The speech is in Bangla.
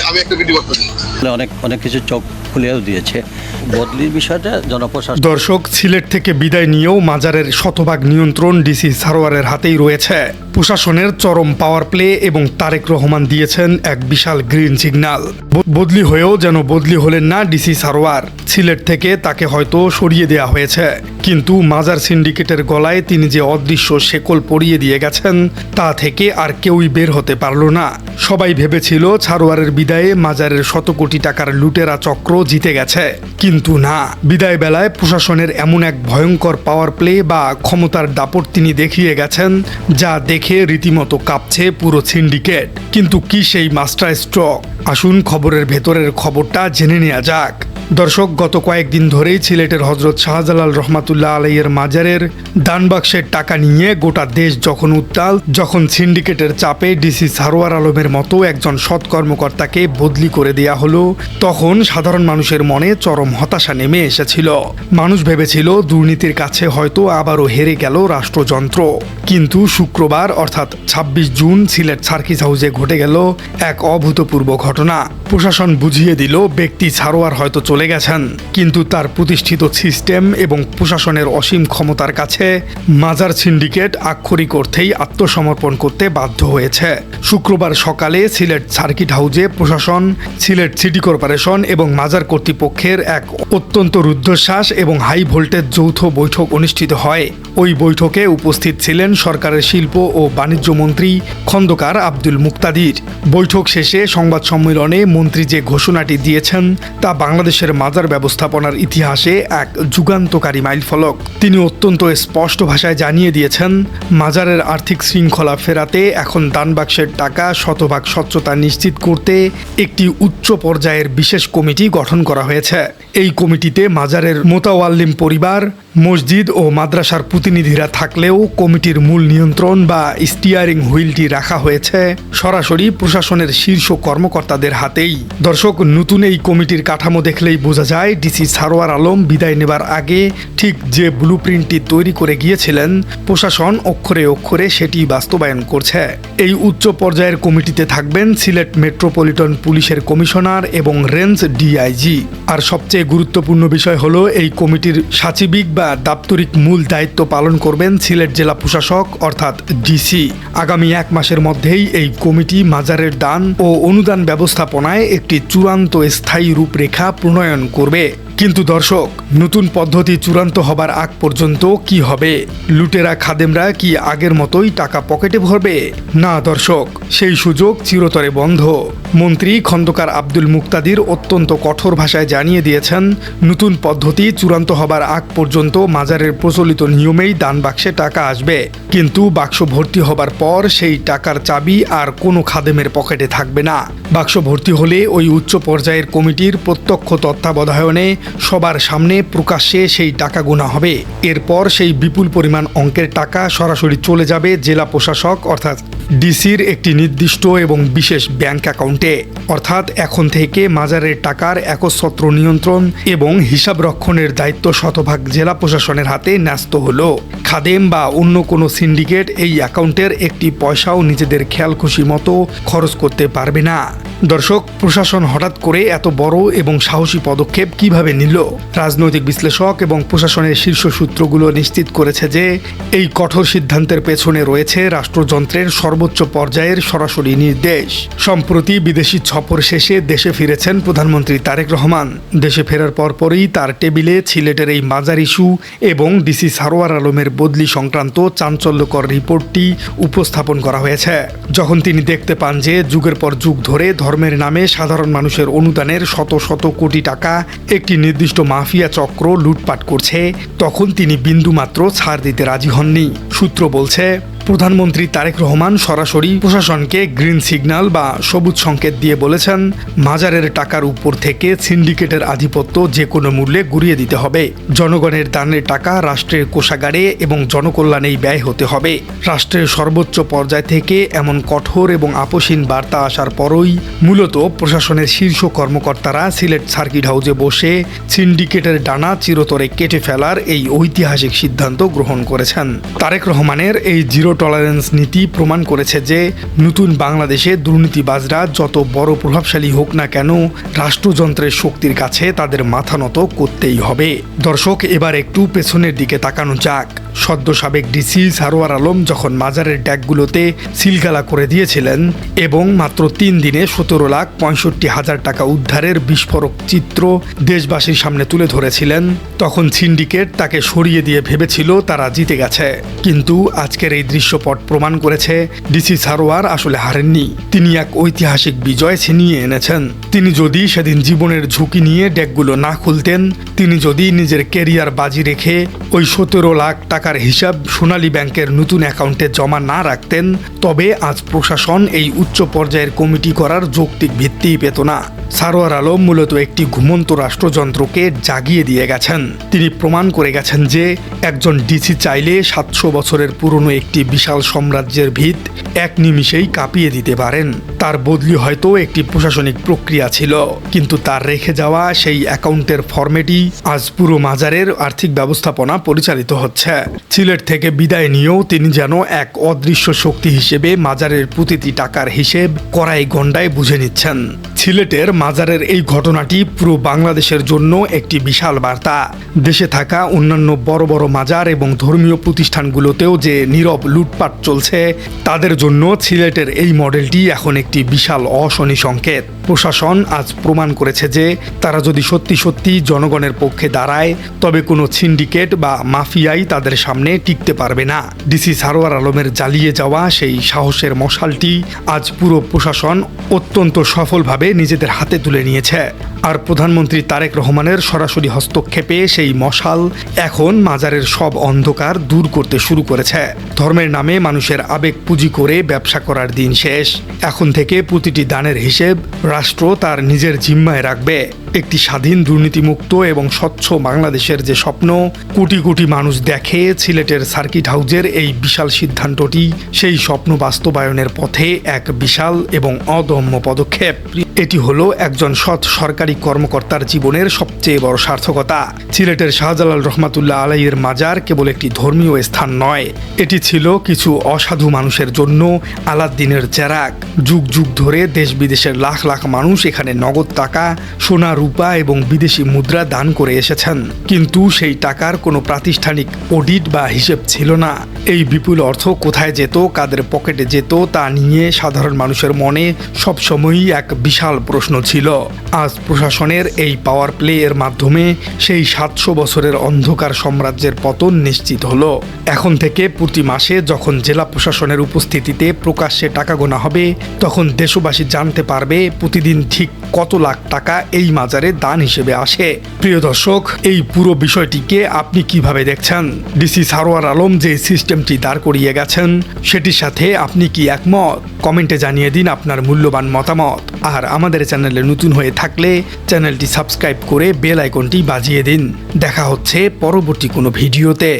আমি একটা ভিডিও করতেছি। অনেক অনেক কিছু চোখ খুলেও দিয়েছে। বদলির বিষয়টা জনপ্রশাসন। দর্শক, সিলেট থেকে বিদায় নিয়েও মাজারের শতভাগ নিয়ন্ত্রণ ডিসি সারোয়ারের হাতেই রয়েছে। প্রশাসনের চরম পাওয়ার প্লে এবং তারেক রহমান দিয়েছেন এক বিশাল গ্রিন সিগন্যাল। বদলি হয়েও যেন বদলি হলেন না ডিসি সারোয়ার। সিলেট থেকে তাকে হয়তো সরিয়ে দেয়া হয়েছে, কিন্তু মাজার সিন্ডিকেটের গলায় তিনি যে অদৃশ্য শেকল পরিয়ে দিয়ে গেছেন তা থেকে আর কেউই বের হতে পারল না। সবাই ভেবেছিল সারোয়ারের বিদায়ে মাজারের শত কোটি টাকার লুটেরা চক্র জিতে গেছে, কিন্তু না। বিদায় বেলায় প্রশাসনের এমন এক ভয়ঙ্কর পাওয়ার প্লে বা ক্ষমতার দাপট তিনি দেখিয়ে গেছেন যা দেখে রীতিমতো কাঁপছে পুরো সিন্ডিকেট। কিন্তু কি সেই মাস্টার স্ট্রোক? আসুন খবরের ভেতরের খবরটা জেনে নেওয়া যাক। দর্শক, গত কয়েকদিন ধরেই সিলেটের হজরত শাহজালাল রহমাতুল্লাহ আলাইয়ের মাজারের দানবাক্সের টাকা নিয়ে গোটা দেশ যখন উত্তাল, যখন সিন্ডিকেটের চাপে ডিসি সারোয়ার আলমের মতো একজন সৎ কর্মকর্তাকে বদলি করে দেয়া হলো, তখন সাধারণ মানুষের মনে চরম হতাশা নেমে এসেছিল। মানুষ ভেবেছিল দুর্নীতির কাছে হয়তো আবারও হেরে গেল রাষ্ট্রযন্ত্র। কিন্তু শুক্রবার অর্থাৎ ২৬ জুন সিলেট সার্কিট হাউসে ঘটে গেল এক অভূতপূর্ব ঘটনা। প্রশাসন বুঝিয়ে দিল ব্যক্তি সারোয়ার হয়তো চলে গেছেন, কিন্তু তার প্রতিষ্ঠিত সিস্টেম এবং প্রশাসনের অসীম ক্ষমতার কাছে মাজার সিন্ডিকেট আক্ষরিক অর্থেই আত্মসমর্পণ করতে বাধ্য হয়েছে। শুক্রবার সকালে সিলেট সার্কিট হাউসে প্রশাসন, সিলেট সিটি কর্পোরেশন এবং মাজার কর্তৃপক্ষের এক অত্যন্ত রুদ্ধশ্বাস এবং হাই ভোল্টেজ যৌথ বৈঠক অনুষ্ঠিত হয়। ওই বৈঠকে উপস্থিত ছিলেন সরকারের শিল্প ও বাণিজ্য মন্ত্রী খন্দকার আব্দুল মুক্তাদির। বৈঠক শেষে সংবাদ সম্মেলনে মন্ত্রী যে ঘোষণাটি দিয়েছেন তা বাংলাদেশের মাজার ব্যবস্থাপনার ইতিহাসে এক যুগান্তকারী মাইলফলক। তিনি অত্যন্ত স্পষ্ট ভাষায় জানিয়ে দিয়েছেন, মাজারের আর্থিক শৃঙ্খলা ফেরাতে এখন দানবাক্সের টাকা শতভাগ স্বচ্ছতা নিশ্চিত করতে একটি উচ্চ পর্যায়ের বিশেষ কমিটি গঠন করা হয়েছে। এই কমিটিতে মাজারের মোতাওয়াল্লিম পরিবার, মসজিদ ও মাদ্রাসার প্রতিনিধিরা থাকলেও কমিটির মূল নিয়ন্ত্রণ বা স্টিয়ারিং হুইলটি রাখা হয়েছে সরাসরি প্রশাসনের শীর্ষ কর্মকর্তাদের হাতেই। দর্শক, নতুন এই কমিটির কাঠামো দেখলেই বোঝা যায় ডিসি সারোয়ার আলম বিদায় নেবার আগে ঠিক যে ব্লুপ্রিন্টটি তৈরি করে গিয়েছিলেন, প্রশাসন অক্ষরে অক্ষরে সেটি বাস্তবায়ন করছে। এই উচ্চ পর্যায়ের কমিটিতে থাকবেন সিলেট মেট্রোপলিটন পুলিশের কমিশনার এবং রেঞ্জ ডিআইজি। আর সবচেয়ে গুরুত্বপূর্ণ বিষয় হলো এই কমিটির সাচিবিক বা দাপ্তরিক মূল দায়িত্ব পালন করবেন সিলেট জেলা প্রশাসক অর্থাৎ ডিসি। আগামী ১ মাসের মধ্যেই এই কমিটি মাজারের দান ও অনুদান ব্যবস্থাপনায় একটি চূড়ান্ত স্থায়ী রূপরেখা প্রণয়ন করবে। কিন্তু দর্শক, নতুন পদ্ধতি চূড়ান্ত হবার আগ পর্যন্ত কি হবে? লুটেরা খাদেমরা কি আগের মতোই টাকা পকেটে ভরবে? না দর্শক, সেই সুযোগ চিরতরে বন্ধ। মন্ত্রী খন্দকার আব্দুল মুক্তাদির অত্যন্ত কঠোর ভাষায় জানিয়ে দিয়েছেন, নতুন পদ্ধতি চূড়ান্ত হবার আগ পর্যন্ত মাজারের প্রচলিত নিয়মেই দান বাক্সে টাকা আসবে, কিন্তু বাক্স ভর্তি হবার পর সেই টাকার চাবি আর কোনো খাদেমের পকেটে থাকবে না। বাক্স ভর্তি হলে ওই উচ্চ পর্যায়ের কমিটির প্রত্যক্ষ তত্ত্বাবধানে সবার সামনে প্রকাশ্যে সেই টাকা গোনা হবে। এরপর সেই বিপুল পরিমাণ অঙ্কের টাকা সরাসরি চলে যাবে জেলা প্রশাসক অর্থাৎ ডিসির একটি নির্দিষ্ট এবং বিশেষ ব্যাংক অ্যাকাউন্টে। অর্থাৎ এখন থেকে মাজারের টাকার একচ্ছত্র নিয়ন্ত্রণ এবং হিসাব রক্ষণের দায়িত্ব শতভাগ জেলা প্রশাসনের হাতে ন্যস্ত হলো। খাদেম বা অন্য কোনো সিন্ডিকেট এই অ্যাকাউন্টের একটি পয়সাও নিজেদের খেয়াল খুশি মতো খরচ করতে পারবে না। দর্শক, প্রশাসন হঠাৎ করে এত বড় এবং সাহসী পদক্ষেপ কিভাবে নিল? রাজনৈতিক বিশ্লেষক এবং প্রশাসনের শীর্ষ সূত্রগুলো নিশ্চিত করেছে যে এই কঠোর সিদ্ধান্তের পেছনে রয়েছে রাষ্ট্রযন্ত্রের সর্বোচ্চ পর্যায়ের সরাসরি নির্দেশ। সম্প্রতি বিদেশি সফর শেষে দেশে ফিরেছেন প্রধানমন্ত্রী তারেক রহমান। দেশে ফেরার পরপরই তার টেবিলে সিলেটের এই মাজার ইস্যু এবং ডিসি সারোয়ার আলমের বদলি সংক্রান্ত চাঞ্চল্যকর রিপোর্টটি উপস্থাপন করা হয়েছে। যখন তিনি দেখতে পান যে যুগের পর যুগ ধরে ধর্মের নামে সাধারণ মানুষের অনুদানের শত শত কোটি টাকা একটি নির্দিষ্ট মাফিয়া চক্র লুটপাট করছে, তখন তিনি বিন্দুমাত্র ছাড় দিতে রাজি হননি। সূত্র বলছে, প্রধানমন্ত্রী তারেক রহমান সরাসরি প্রশাসনকে গ্রিন সিগন্যাল বা সবুজ সংকেত দিয়ে বলেছেন, মাজারের টাকার উপর থেকে সিন্ডিকেটের আধিপত্য যে কোনো মূল্যে গুড়িয়ে দিতে হবে। জনগণের দানের টাকা রাষ্ট্রের কোষাগারে এবং জনকল্যাণেই ব্যয় হতে হবে। রাষ্ট্রের সর্বোচ্চ পর্যায় থেকে এমন কঠোর এবং আপোষহীন বার্তা আসার পরই মূলত প্রশাসনের শীর্ষ কর্মকর্তারা সিলেট সার্কিট হাউসে বসে সিন্ডিকেটের ডানা চিরতরে কেটে ফেলার এই ঐতিহাসিক সিদ্ধান্ত গ্রহণ করেছেন। তারেক রহমানের এই জিরো টলারেন্স নীতি প্রমাণ করেছে যে নতুন বাংলাদেশে দুর্নীতিবাজরা যত বড় প্রভাবশালী হোক না কেন রাষ্ট্রযন্ত্রের শক্তির কাছে তাদের মাথা নত করতেই হবে। দর্শক, এবার একটু পেছনের দিকে তাকানো যাক। সদ্য সাবেক ডিসি সারোয়ার আলম যখন মাজারের ড্যাগগুলোতে সিলগালা করে দিয়েছিলেন এবং মাত্র 3 দিনে 17,65,000 টাকা উদ্ধারের বিস্ফোরক চিত্র দেশবাসীর সামনে তুলে ধরেছিলেন, তখন সিন্ডিকেট তাকে সরিয়ে দিয়ে ভেবেছিল তারা জিতে গেছে। কিন্তু আজকের এই দৃশ্যপট প্রমাণ করেছে ডিসি সারোয়ার আসলে হারেননি। তিনি এক ঐতিহাসিক বিজয় ছিনিয়ে এনেছেন। তিনি যদি সেদিন জীবনের ঝুঁকি নিয়ে ড্যাগগুলো না খুলতেন, তিনি যদি নিজের কেরিয়ার বাজি রেখে ওই 17 লাখ টাকার হিসাব সোনালী ব্যাংকের নতুন অ্যাকাউন্টে জমা না রাখতেন, তবে আজ প্রশাসন এই উচ্চ পর্যায়ের কমিটি করার যৌক্তিক ভিত্তিই পেত না। সারোয়ার আলম মূলত একটি ঘুমন্ত রাষ্ট্রযন্ত্রকে জাগিয়ে দিয়ে গেছেন। তিনি প্রমাণ করে গেছেন যে একজন ডিসি চাইলে 700 বছরের পুরনো একটি বিশাল সাম্রাজ্যের ভিত এক নিমিষেই কাঁপিয়ে দিতে পারেন। তার বদলি হয়তো একটি প্রশাসনিক প্রক্রিয়া ছিল, কিন্তু তার রেখে যাওয়া সেই অ্যাকাউন্টের ফরম্যাটই আজ পুরো মাজারের আর্থিক ব্যবস্থাপনা পরিচালিত হচ্ছে। সিলেট থেকে বিদায় নিয়েও তিনি যেন এক অদৃশ্য শক্তি হিসেবে মাজারের প্রতিটি টাকার হিসেব কড়াই গণ্ডায় বুঝে নিচ্ছেন। সিলেটের মাজারের এই ঘটনাটি পুরো বাংলাদেশের জন্য একটি বিশাল বার্তা। দেশে থাকা অন্যান্য বড় বড় মাজার এবং ধর্মীয় প্রতিষ্ঠানগুলোতেও যে নীরব লুটপাট চলছে, তাদের জন্য সিলেটের এই মডেলটি এখন একটি বিশাল অশনি সংকেত। প্রশাসন আজ প্রমাণ করেছে যে তারা যদি সত্যি সত্যি জনগণের পক্ষে দাঁড়ায়, তবে কোনো সিন্ডিকেট বা মাফিয়াই তাদের সামনে টিকতে পারবে না। ডিসি সারোয়ার আলমের জ্বালিয়ে যাওয়া সেই সাহসের মশালটি আজ পুরো প্রশাসন অত্যন্ত সফলভাবে নিজেদের হাতে তুলে নিয়েছে। আর প্রধানমন্ত্রী তারেক রহমানের সরাসরি হস্তক্ষেপে সেই মশাল এখন মাজারের সব অন্ধকার দূর করতে শুরু করেছে। ধর্মের নামে মানুষের আবেগ পুঁজি করে ব্যবসা করার দিন শেষ। এখন থেকে প্রতিটি দানের হিসেব রাষ্ট্র তার নিজের জিম্মায় রাখবে। একটি স্বাধীন, দুর্নীতিমুক্ত এবং স্বচ্ছ বাংলাদেশের যে স্বপ্ন কোটি কোটি মানুষ দেখে, সিলেটের সার্কিট হাউজের এই বিশাল সিদ্ধান্তটি সেই স্বপ্ন বাস্তবায়নের পথে এক বিশাল এবং অদম্য পদক্ষেপ। এটি হলো একজন সৎ সরকারি কর্মকর্তার জীবনের সবচেয়ে বড় সার্থকতা। সিলেটের শাহজালাল রহমাতুল্লাহ আলাইহির মাজার কেবল একটি ধর্মীয় স্থান নয়, এটি ছিল কিছু অসাধু মানুষের জন্য আলাদ্দিনের চেরাগ। যুগ যুগ ধরে দেশ বিদেশের লাখ লাখ মানুষ এখানে নগদ টাকা, সোনা, রূপা এবং বিদেশি মুদ্রা দান করে এসেছেন, কিন্তু সেই টাকার কোনো প্রাতিষ্ঠানিক অডিট বা হিসেব ছিল না। এই বিপুল অর্থ কোথায় যেত, কাদের পকেটে যেত, তা নিয়ে সাধারণ মানুষের মনে সবসময়ই এক বিশাল প্রশ্ন ছিল। আজ প্রশাসনের এই পাওয়ার প্লে এর মাধ্যমে সেই 700 বছরের অন্ধকার সাম্রাজ্যের পতন নিশ্চিত হলো। এখন থেকে প্রতি মাসে যখন জেলা প্রশাসনের উপস্থিতিতে প্রকাশ্যে টাকা গোনা হবে, তখন দেশবাসী জানতে পারবে প্রতিদিন ঠিক কত লাখ টাকা এই মাজারে দান হিসেবে আসে। প্রিয় দর্শক, এই পুরো বিষয়টিকে আপনি কিভাবে দেখছেন? ডিসি সারোয়ার আলম যে সিস্টেমটি দাঁড় করিয়ে গেছেন, সেটির সাথে আপনি কি একমত? কমেন্টে জানিয়ে দিন আপনার মূল্যবান মতামত। আর আমাদের চ্যানেলে নতুন হয়ে থাকলে চ্যানেলটি সাবস্ক্রাইব করে বেল আইকনটি বাজিয়ে দিন। দেখা হচ্ছে পরবর্তী কোনো ভিডিওতে।